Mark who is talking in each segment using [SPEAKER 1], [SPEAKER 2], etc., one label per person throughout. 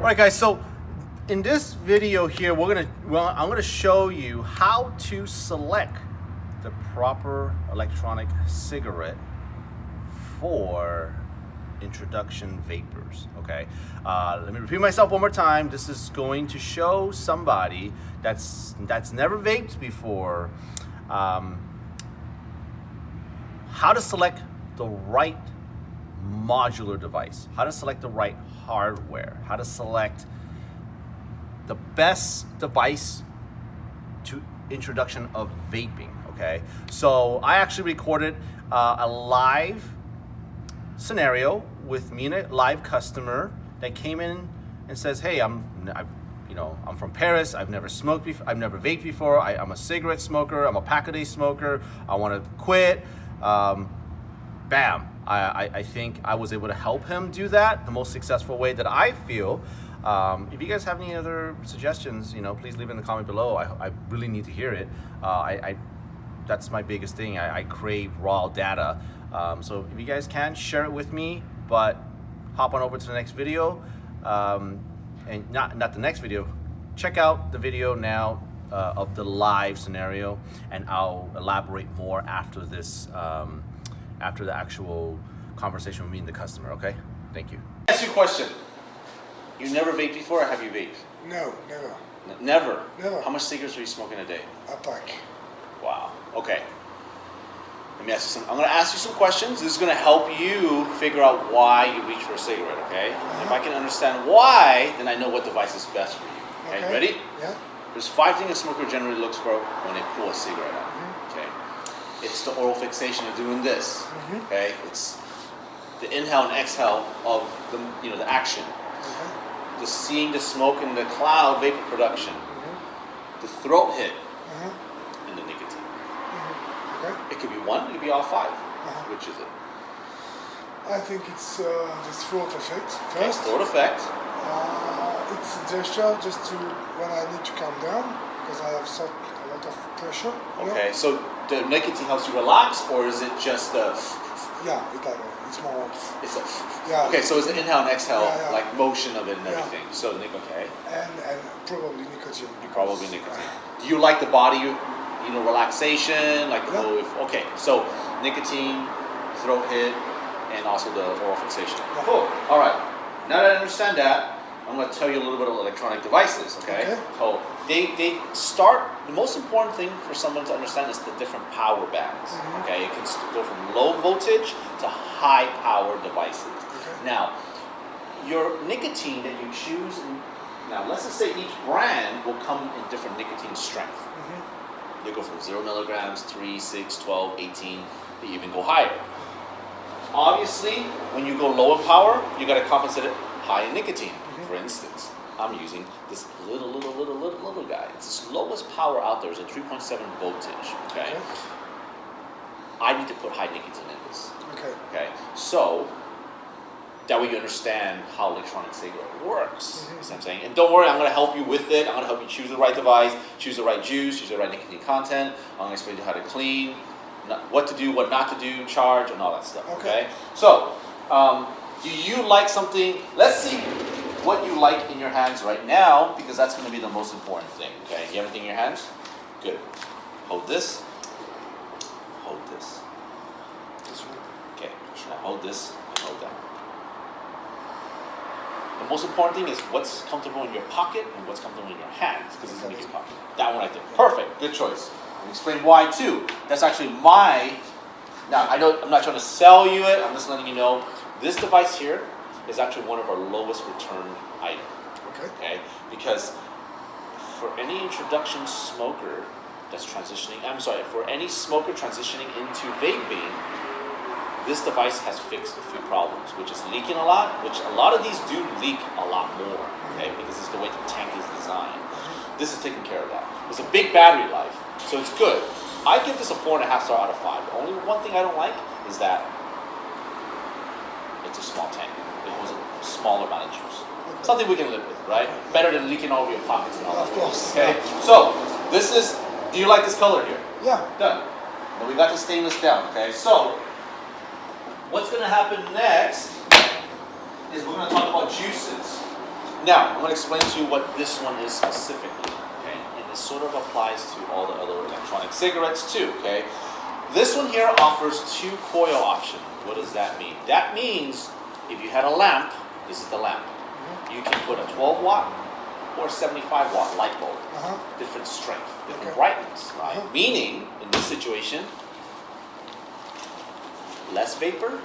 [SPEAKER 1] All right, guys, so in this video here, I'm gonna show you how to select the proper electronic cigarette for introduction vapors, okay? Let me repeat myself one more time. This is going to show somebody that's never vaped before how to select the right modular device, how to select the right hardware, how to select the best device to introduction of vaping, okay? So I actually recorded a live scenario with me and a live customer that came in and says, hey, I'm from Paris, I've never smoked before, I've never vaped before, I'm a cigarette smoker, I'm a pack-a-day smoker, I want to quit. Bam, I think I was able to help him do that the most successful way that I feel. If you guys have any other suggestions, please leave it in the comment below. I really need to hear it. That's my biggest thing. I crave raw data. So if you guys can, share it with me, but hop on over to the next video. And not the next video. Check out the video now of the live scenario, and I'll elaborate more after this, after the actual conversation with me and the customer, okay? Thank you. Ask you a question. You never vaped before, or have you vaped?
[SPEAKER 2] No, never.
[SPEAKER 1] Never?
[SPEAKER 2] Never.
[SPEAKER 1] How much cigarettes are you smoking a day?
[SPEAKER 2] A pack.
[SPEAKER 1] Wow, okay. Let me ask you I'm gonna ask you some questions. This is gonna help you figure out why you reach for a cigarette, okay? If I can understand why, then I know what device is best for you. Okay, ready?
[SPEAKER 2] Yeah.
[SPEAKER 1] There's 5 things a smoker generally looks for when they pull a cigarette out, okay? It's the oral fixation of doing this, okay? It's the inhale and exhale of the action. The seeing the smoke in the cloud vapor production. The throat hit, and the nicotine. It could be one, it could be all 5. Which is it?
[SPEAKER 2] I think it's the throat effect first.
[SPEAKER 1] Okay, throat effect.
[SPEAKER 2] It's a gesture just to when I need to calm down because I have a lot of pressure.
[SPEAKER 1] Okay, so the nicotine helps you relax, or is it just the?
[SPEAKER 2] Yeah, it's more.
[SPEAKER 1] It's a.
[SPEAKER 2] Yeah.
[SPEAKER 1] Okay, so it's the inhale and exhale, like motion of it and everything. So okay.
[SPEAKER 2] And probably nicotine.
[SPEAKER 1] Probably nicotine. Do you like the body? Relaxation, like okay, so nicotine, throat hit, and also the oral fixation. Cool. All right. Now that I understand that, I'm going to tell you a little bit of electronic devices. Okay. So they start. The most important thing for someone to understand is the different power bands. Okay. It can go from low voltage to high power devices. Now, your nicotine that you choose. Now, let's just say each brand will come in different nicotine strength. They go from 0 milligrams, 3, 6, 12, 18, they even go higher. Obviously, when you go low in power, you got to compensate it high in nicotine. For instance, I'm using this little guy. It's the lowest power out there. It's a 3.7 voltage, okay? I need to put high nicotine in this. Okay? So, that way you understand how electronic cigarette works. You know what I'm saying? And don't worry, I'm going to help you with it. I'm going to help you choose the right device, choose the right juice, choose the right nicotine content. I'm going to explain to you how to clean, what to do, what not to do, charge, and all that stuff. Okay? So, do you like something? Let's see what you like in your hands right now, because that's going to be the most important thing. Okay? You have anything in your hands? Good. Hold this. Hold this.
[SPEAKER 2] This one.
[SPEAKER 1] Okay. Now hold this and hold that. The most important thing is what's comfortable in your pocket and what's comfortable in your hands, because it's going to be your pocket. That one right there. Perfect. Good choice. I'll explain why too. That's actually now I know I'm not trying to sell you it, I'm just letting you know this device here is actually one of our lowest return items. Okay? Because for any introduction smoker that's transitioning, for any smoker transitioning into vaping, this device has fixed a few problems, which is leaking a lot, which a lot of these do leak a lot more, okay, because it's the way the tank is designed. This is taking care of that. It's a big battery life, so it's good. I give this a 4.5 star out of 5. The only one thing I don't like is that it's a small tank. It holds a smaller amount of juice. Something we can live with, right? Better than leaking all over your pockets and all that.
[SPEAKER 2] Of course.
[SPEAKER 1] Okay, so this is, do you like this color here?
[SPEAKER 2] Yeah.
[SPEAKER 1] Done. Now we got the stainless down, okay? So, what's going to happen next is we're going to talk about juices. Now, I'm going to explain to you what this one is specifically, okay? And this sort of applies to all the other electronic cigarettes too, okay? This one here offers 2 coil options. What does that mean? That means if you had a lamp, this is the lamp. You can put a 12 watt or 75 watt light bulb. Different strength, different brightness, right? Meaning, in this situation, less vapor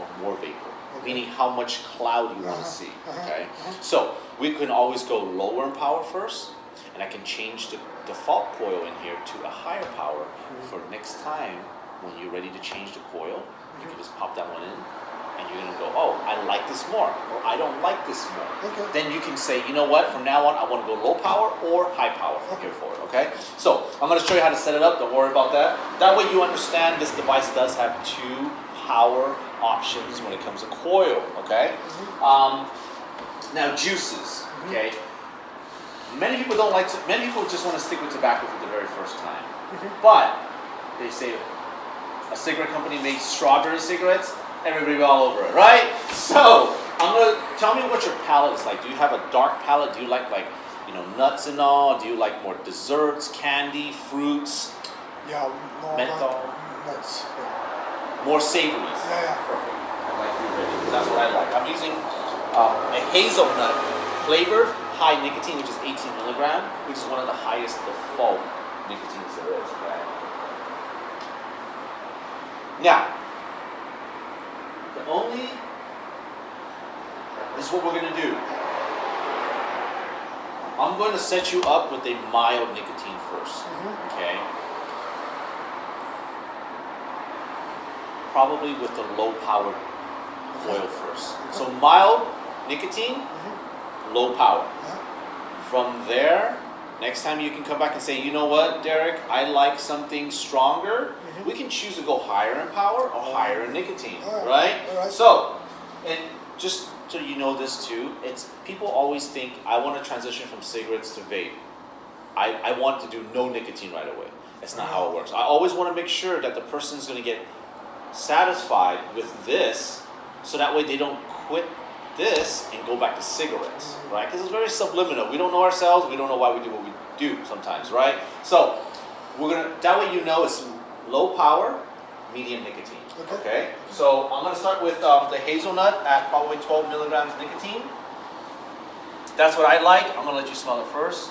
[SPEAKER 1] or more vapor. Meaning how much cloud you want to see, okay? So, we can always go lower in power first, and I can change the default coil in here to a higher power for next time when you're ready to change the coil. You can just pop that one in, and you're gonna go, oh, I like this more, or I don't like this more. Then you can say, you know what, from now on I want to go low power or high power here for it, okay? So I'm gonna show you how to set it up, don't worry about that. That way you understand this device does have 2 power options when it comes to coil, okay? Now juices, okay? Many people don't like to, many people just want to stick with tobacco for the very first time. But they say a cigarette company makes strawberry cigarettes, everybody all over it, right? So tell me what your palate is like. Do you have a dark palate? Do you like nuts and all? Do you like more desserts, candy, fruits?
[SPEAKER 2] Yeah, more
[SPEAKER 1] menthol,
[SPEAKER 2] nuts. Yeah.
[SPEAKER 1] More savories.
[SPEAKER 2] Yeah.
[SPEAKER 1] Perfect. I like you ready. That's what I like. I'm using a hazelnut flavored high nicotine, which is 18 milligram, which is one of the highest default nicotines there is. Okay? Now, this is what we're going to do. I'm going to set you up with a mild nicotine first. Okay? Probably with the low powered coil first. So mild nicotine, low power. From there, next time you can come back and say, you know what, Derek, I like something stronger. We can choose to go higher in power or higher in nicotine, right? So, and just so you know this too, it's people always think I want to transition from cigarettes to vape. I want to do no nicotine right away. That's not how it works. I always want to make sure that the person's going to get satisfied with this, so that way they don't quit this and go back to cigarettes, right? Because it's very subliminal. We don't know ourselves. We don't know why we do what we do sometimes, right? So that way you know it's low power, medium nicotine. Okay. So I'm gonna start with the hazelnut at probably 12 milligrams nicotine. That's what I like. I'm gonna let you smell it first.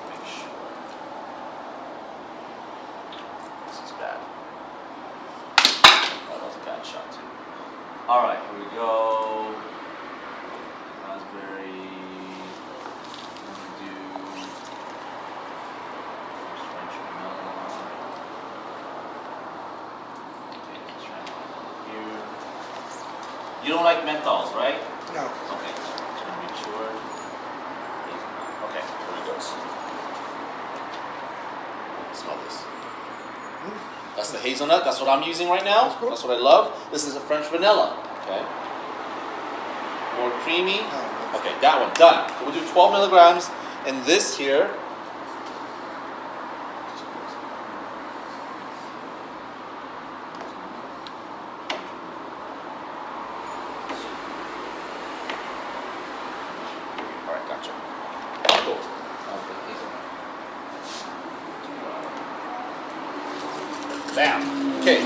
[SPEAKER 1] Make sure. This is bad. That was a bad shot too. All right, here we go. Raspberry. I'm gonna do French vanilla. Okay, let's try it here. You don't like menthols, right?
[SPEAKER 2] No.
[SPEAKER 1] Okay, just want to make sure. Okay, here it goes. Smell this. That's the hazelnut. That's what I'm using right now.
[SPEAKER 2] That's cool.
[SPEAKER 1] That's what I love. This is a French vanilla. Okay. More creamy. Okay, that one done. So we'll do 12 milligrams, and this here. All right, gotcha. Cool. Bam. Okay,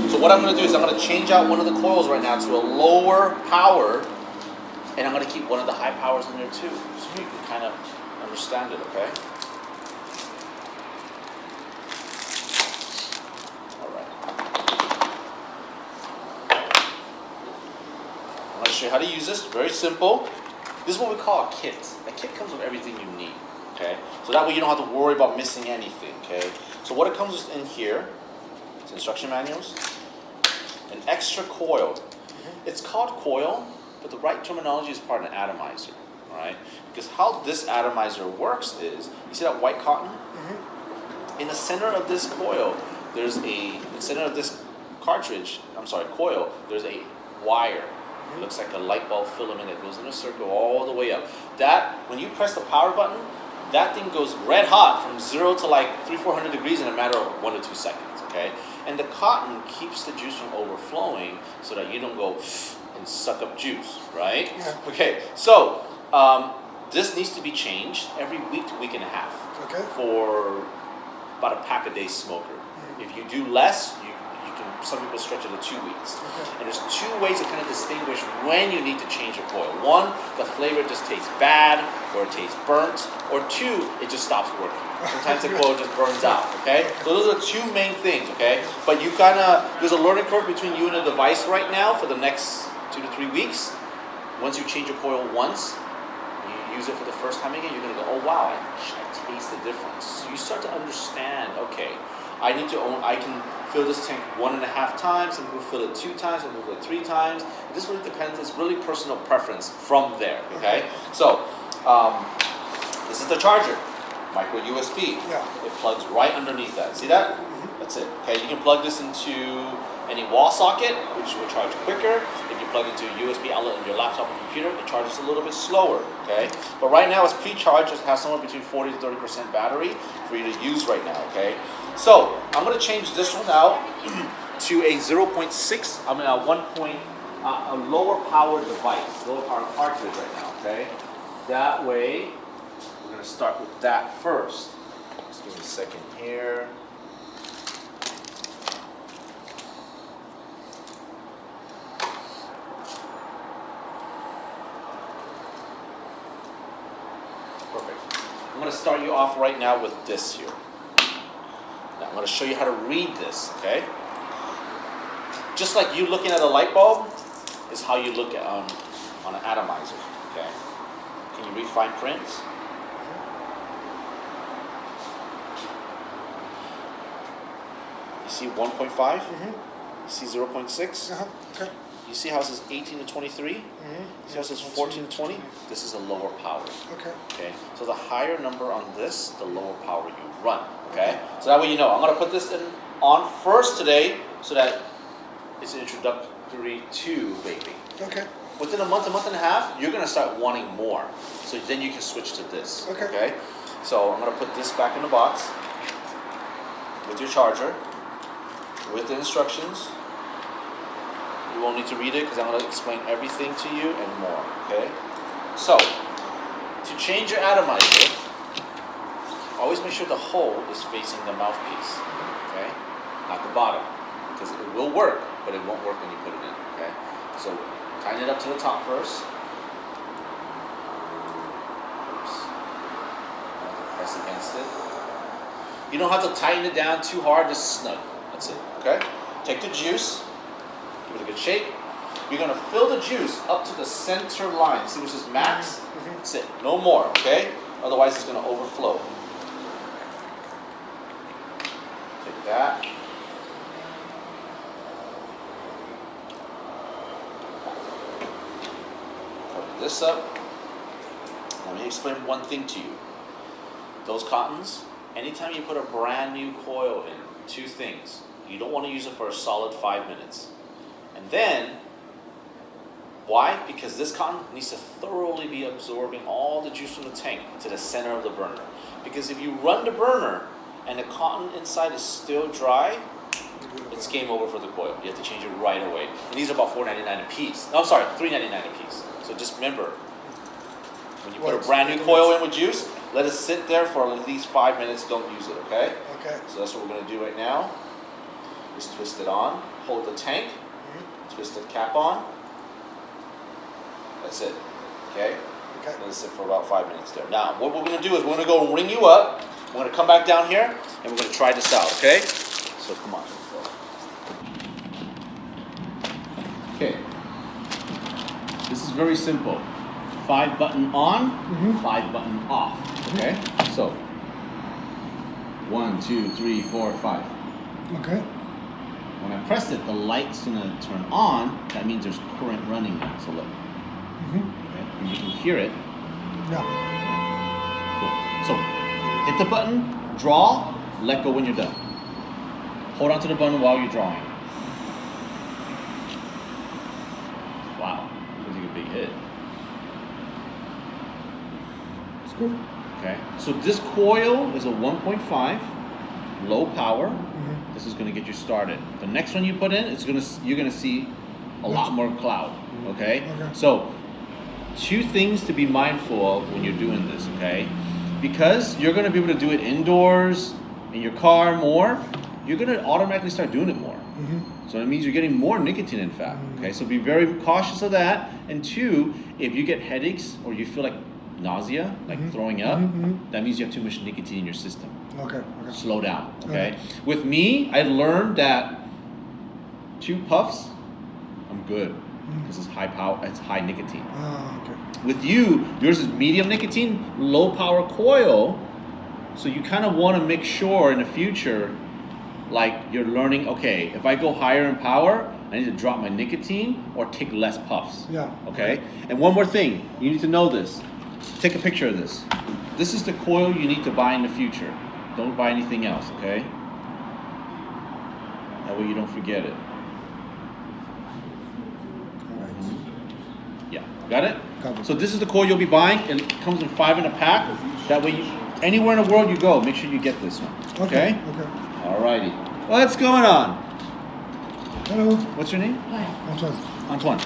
[SPEAKER 1] so what I'm going to do is I'm going to change out one of the coils right now to a lower power, and I'm going to keep one of the high powers in there too, so you can kind of understand it, okay? All right. I'm going to show you how to use this. Very simple. This is what we call a kit. A kit comes with everything you need, okay? So that way you don't have to worry about missing anything, okay? So what it comes with in here, instruction manuals, an extra coil. It's called coil, but the right terminology is part of an atomizer, all right? Because how this atomizer works is, you see that white cotton? In the center of this coil, in the center of this coil, there's a wire. It looks like a light bulb filament that goes in a circle all the way up. That, when you press the power button, that thing goes red hot from 0 to like 300-400 degrees in a matter of 1 to 2 seconds, okay? And the cotton keeps the juice from overflowing so that you don't go and can suck up juice, right?
[SPEAKER 2] Yeah.
[SPEAKER 1] Okay, so this needs to be changed every week to week and a half.
[SPEAKER 2] Okay.
[SPEAKER 1] For about a pack a day smoker. If you do less, you can, some people stretch it to 2 weeks.
[SPEAKER 2] Okay.
[SPEAKER 1] And there's two ways to kind of distinguish when you need to change your coil. One, the flavor just tastes bad, or it tastes burnt, or two, it just stops working. Sometimes the coil just burns out, okay? So those are the two main things, okay? But you kind of, there's a learning curve between you and the device right now for the next 2 to 3 weeks. Once you change your coil once, you use it for the first time again, you're gonna go, oh wow, I taste the difference. So you start to understand, okay, I can fill this tank 1.5 times, some people fill it 2 times, some people fill it 3 times. It just really depends, it's really personal preference from there, okay? So, this is the charger, micro USB.
[SPEAKER 2] Yeah.
[SPEAKER 1] It plugs right underneath that, see that? That's it, okay? You can plug this into any wall socket, which will charge quicker. If you plug into a USB outlet in your laptop or computer, it charges a little bit slower, okay? But right now it's pre-charged, it has somewhere between 40 to 30% battery for you to use right now, okay? So, I'm gonna change this one out to a 0.6, I mean a lower power device, lower power cartridge right now, okay? That way, we're gonna start with that first. Just give me a second here. Perfect. I'm going to start you off right now with this here. Now I'm going to show you how to read this, okay? Just like you looking at a light bulb is how you look at on an atomizer, okay? Can you read fine print? You see 1.5? You see 0.6?
[SPEAKER 2] Okay.
[SPEAKER 1] You see how it says 18 to 23? See how it says 14 to 20? This is a lower power. Okay. So the higher number on this, the lower power you run. Okay. So that way you know. I'm going to put this on first today so that it's introductory to vaping.
[SPEAKER 2] Okay.
[SPEAKER 1] Within a month and a half, you're going to start wanting more. So then you can switch to this. Okay. So I'm going to put this back in the box with your charger, with the instructions. You won't need to read it because I'm going to explain everything to you and more, okay? So, to change your atomizer, always make sure the hole is facing the mouthpiece, okay? Not the bottom, because it will work, but it won't work when you put it in, okay? So, tighten it up to the top first. Oops. Press against it. You don't have to tighten it down too hard, just snug. That's it, okay? Take the juice. Give it a good shake. You're going to fill the juice up to the center line. See which is max? That's it. No more, okay? Otherwise it's going to overflow. Take that. Cover this up. Let me explain one thing to you. Those cottons, anytime you put a brand new coil in, 2 things. You don't want to use it for a solid 5 minutes. And then, why? Because this cotton needs to thoroughly be absorbing all the juice from the tank to the center of the burner. Because if you run the burner and the cotton inside is still dry, it's game over for the coil. You have to change it right away. And these are about $4.99 a piece. No, sorry, $3.99 a piece. So just remember, when you put a brand new coil in with juice, let it sit there for at least 5 minutes. Don't use it, okay?
[SPEAKER 2] Okay.
[SPEAKER 1] So that's what we're going to do right now. Just twist it on, hold the tank. Twist the cap on. That's it. Okay?
[SPEAKER 2] Okay.
[SPEAKER 1] Let it sit for about 5 minutes there. Now, what we're going to do is we're going to go ring you up. We're going to come back down here and we're going to try this out. Okay? So come on. Okay. This is very simple. 5 button on, 5 button off. Okay? So 1, 2, 3, 4, 5.
[SPEAKER 2] Okay.
[SPEAKER 1] When I press it, the light's gonna turn on. That means there's current running now. So look. Okay? And you can hear it.
[SPEAKER 2] Yeah.
[SPEAKER 1] Cool. So hit the button, draw, let go when you're done. Hold on to the button while you're drawing. Wow, that's a big hit.
[SPEAKER 2] It's good.
[SPEAKER 1] Okay. So this coil is a 1.5, low power. This is going to get you started. The next one you put in, you're going to see a lot more cloud. Okay? So, 2 things to be mindful of when you're doing this, okay? Because you're going to be able to do it indoors, in your car more, you're going to automatically start doing it more. So it means you're getting more nicotine in fact, okay? So be very cautious of that. And 2, if you get headaches or you feel like nausea, like throwing up, that means you have too much nicotine in your system.
[SPEAKER 2] Okay.
[SPEAKER 1] Slow down, okay? With me, I learned that 2 puffs, I'm good. Because it's high power, it's high nicotine. With you, yours is medium nicotine, low power coil. So you kind of want to make sure in the future, like you're learning, okay, if I go higher in power, I need to drop my nicotine or take less puffs. Okay? And one more thing, you need to know this. Take a picture of this. This is the coil you need to buy in the future. Don't buy anything else, okay? That way you don't forget it. Yeah, got it? So this is the coil you'll be buying. It comes in 5 in a pack. That way, anywhere in the world you go, make sure you get this one. Okay? Alrighty. What's going on?
[SPEAKER 2] Hello.
[SPEAKER 1] What's your name?
[SPEAKER 2] Antoine.
[SPEAKER 1] Antoine.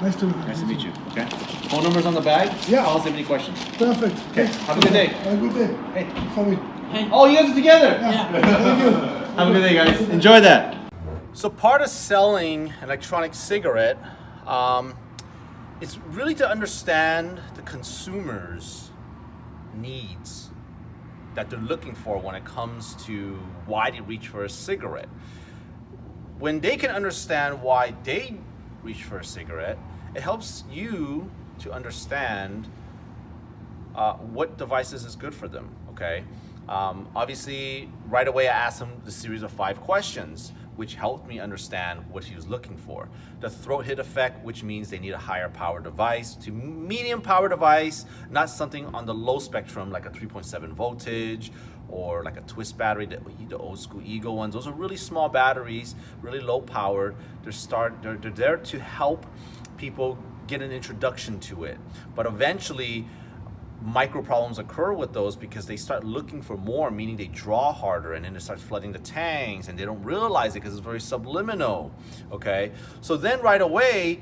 [SPEAKER 2] Nice to
[SPEAKER 1] meet you. Okay. Phone number's on the bag?
[SPEAKER 2] Yeah.
[SPEAKER 1] Call us if you have any questions.
[SPEAKER 2] Perfect.
[SPEAKER 1] Okay. Have a good day.
[SPEAKER 2] Have a good day.
[SPEAKER 1] Hey.
[SPEAKER 2] For me.
[SPEAKER 3] Hey.
[SPEAKER 1] Oh, you guys are together?
[SPEAKER 2] Yeah. Thank you.
[SPEAKER 1] Have a good day, guys. Enjoy that. So part of selling an electronic cigarette, it's really to understand the consumer's needs that they're looking for when it comes to why they reach for a cigarette. When they can understand why they reach for a cigarette, it helps you to understand what devices is good for them, okay? Obviously, right away I asked him the series of 5 questions, which helped me understand what he was looking for. The throat hit effect, which means they need a higher power device to medium power device, not something on the low spectrum like a 3.7 voltage or like a twist battery, the old school Ego ones. Those are really small batteries, really low power. They're there to help people get an introduction to it. But eventually, micro problems occur with those because they start looking for more, meaning they draw harder, and then it starts flooding the tanks and they don't realize it because it's very subliminal, okay? So then right away,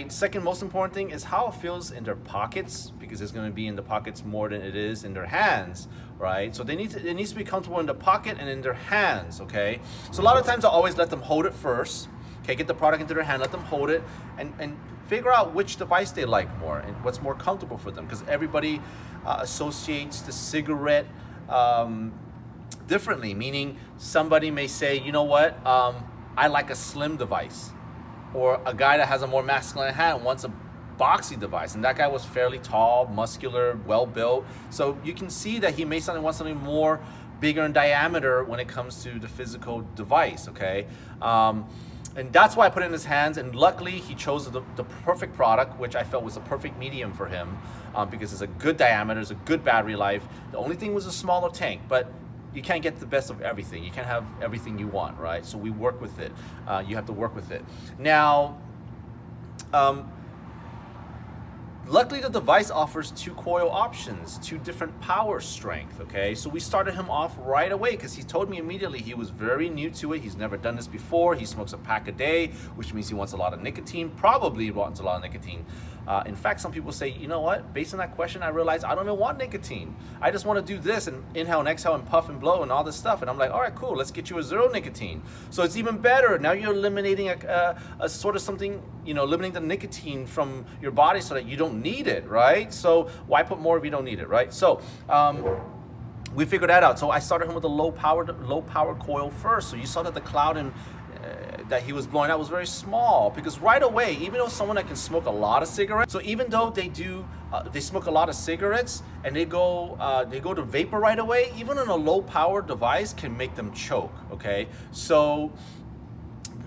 [SPEAKER 1] second most important thing is how it feels in their pockets, because it's going to be in the pockets more than it is in their hands, right? So it needs to be comfortable in the pocket and in their hands, okay? So a lot of times I always let them hold it first, okay? Get the product into their hand, let them hold it, and figure out which device they like more and what's more comfortable for them, because everybody associates the cigarette differently, meaning somebody may say, you know what, I like a slim device, or a guy that has a more masculine hand wants a boxy device, and that guy was fairly tall, muscular, well built, so you can see that he may want something more bigger in diameter when it comes to the physical device, okay? And that's why I put it in his hands, and luckily he chose the perfect product, which I felt was a perfect medium for him, because it's a good diameter, it's a good battery life. The only thing was a smaller tank, but you can't get the best of everything. You can't have everything you want, right? So we work with it. You have to work with it. Now, luckily the device offers 2 coil options, 2 different power strength, okay? So we started him off right away because he told me immediately he was very new to it. He's never done this before. He smokes a pack a day, which means he wants a lot of nicotine, probably wants a lot of nicotine. In fact, some people say, you know what, based on that question, I realized I don't even want nicotine. I just want to do this and inhale and exhale and puff and blow and all this stuff. And I'm like, all right, cool, let's get you a 0 nicotine. So it's even better. Now you're eliminating a sort of something, limiting the nicotine from your body so that you don't need it, right? So why put more if you don't need it, right? So we figured that out. So I started him with a low power coil first. So you saw that the cloud that he was blowing out was very small, because right away, even though someone that can smoke a lot of cigarettes, so even though they smoke a lot of cigarettes and they go to vapor right away, even in a low power device can make them choke, okay? So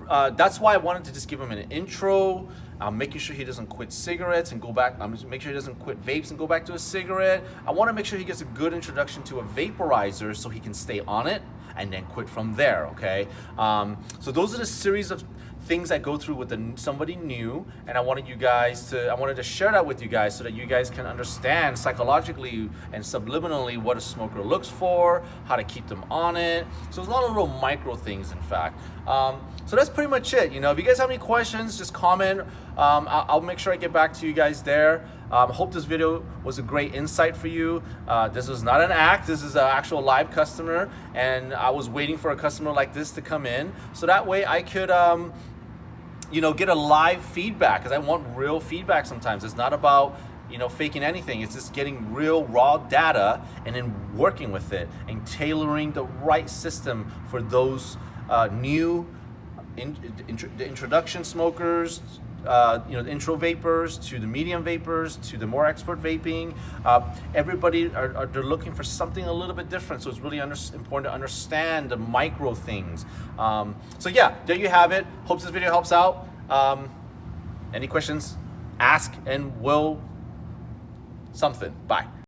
[SPEAKER 1] that's why I wanted to just give him an intro, making sure he doesn't quit cigarettes and go back, make sure he doesn't quit vapes and go back to a cigarette. I want to make sure he gets a good introduction to a vaporizer so he can stay on it and then quit from there, okay? So those are the series of things that go through with somebody new, and I wanted to share that with you guys so that you guys can understand psychologically and subliminally what a smoker looks for, how to keep them on it. So there's a lot of little micro things, in fact. So that's pretty much it. You know, if you guys have any questions, just comment. I'll make sure I get back to you guys there. Hope this video was a great insight for you. This was not an act. This is an actual live customer, and I was waiting for a customer like this to come in, so that way I could you know, get a live feedback, because I want real feedback sometimes. It's not about, you know, faking anything. It's just getting real raw data and then working with it and tailoring the right system for those new the introduction smokers, you know, the intro vapors, to the medium vapors, to the more expert vaping. Everybody they're looking for something a little bit different, so it's really important to understand the micro things. So yeah, there you have it. Hope this video helps out. Any questions, ask and we'll something. Bye.